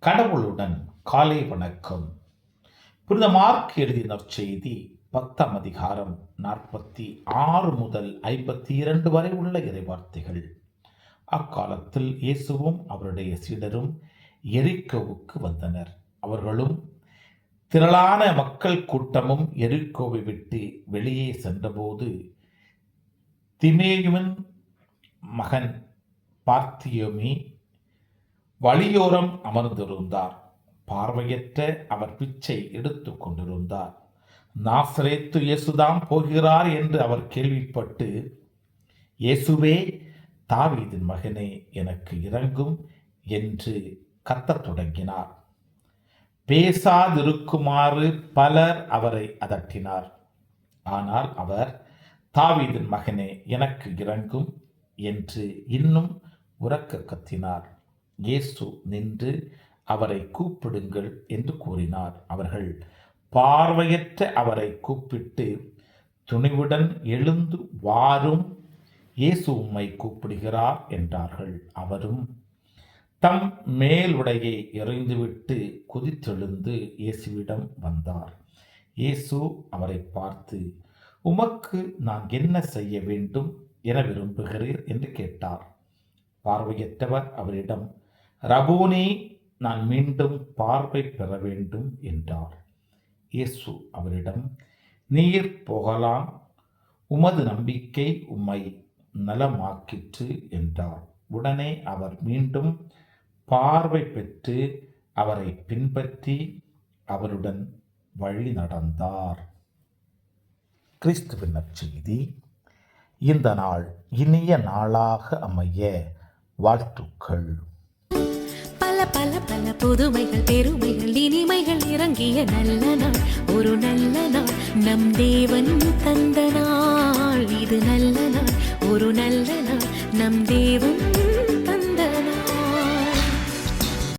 கடவுளுடன் காலை வணக்கம். புனித மார்க் எழுதிய நற்செய்தி 10ஆம் அதிகாரம் 46 முதல் 52 வரை உள்ள இறைவார்த்தைகள். அக்காலத்தில் இயேசுவும் அவருடைய சீடரும் எரிக்கோவுக்கு வந்தனர். அவர்களும் திரளான மக்கள் கூட்டமும் எரிக்கோவை விட்டு வெளியே சென்றபோது திமேயுவின் மகன் பார்த்தியோமி வழியோரம் அமர்ந்திருந்தார். பார்வையற்ற அவர் பிச்சை எடுத்துக் கொண்டிருந்தார். நாசரேத்து இயேசுதான் போகிறார் என்று அவர் கேள்விப்பட்டு, இயேசுவே, தாவீதின் மகனே, எனக்கு இரங்கும் என்று கத்தத் தொடங்கினார். பேசாதிருக்குமாறு பலர் அவரை அதட்டினார். ஆனால் அவர், தாவீதின் மகனே, எனக்கு இரங்கும் என்று இன்னும் உரக்க கத்தினார். இயேசு நின்று அவரை கூப்பிடுங்கள் என்று கூறினார். அவர்கள் பார்வையற்ற அவரை கூப்பிட்டு, துணிவுடன் எழுந்து வாரும், இயேசு உம்மை கூப்பிடுகிறார் என்றார்கள். அவரும் தம் மேலுடையை எறிந்துவிட்டு குதித்தெழுந்து இயேசுவிடம் வந்தார். இயேசு அவரை பார்த்து, உமக்கு நான் என்ன செய்ய வேண்டும் என விரும்புகிறீர் என்று கேட்டார். பார்வையற்றவர் அவரிடம், ரபூனி, நான் மீண்டும் பார்வை பெற வேண்டும் என்றார். இயேசு அவரிடம், நீர் போகலாம், உமது நம்பிக்கை உம்மை நலமாக்கிற்று என்றார். உடனே அவர் மீண்டும் பார்வை பெற்று அவரை பின்பற்றி அவருடன் வழி நடந்தார். கிறிஸ்துவின் நற்செய்தி. இந்த நாள் இனிய நாளாக அமைய வாழ்த்துக்கள். பல பல புதுமைகள், பெருமைகள், இனிமைகள் இறங்கிய நல்ல நாள், ஒரு நல்ல நாள், நம் தேவன் தந்த நாள். இது நல்ல நாள், ஒரு நல்ல நாள், நம் தேவன்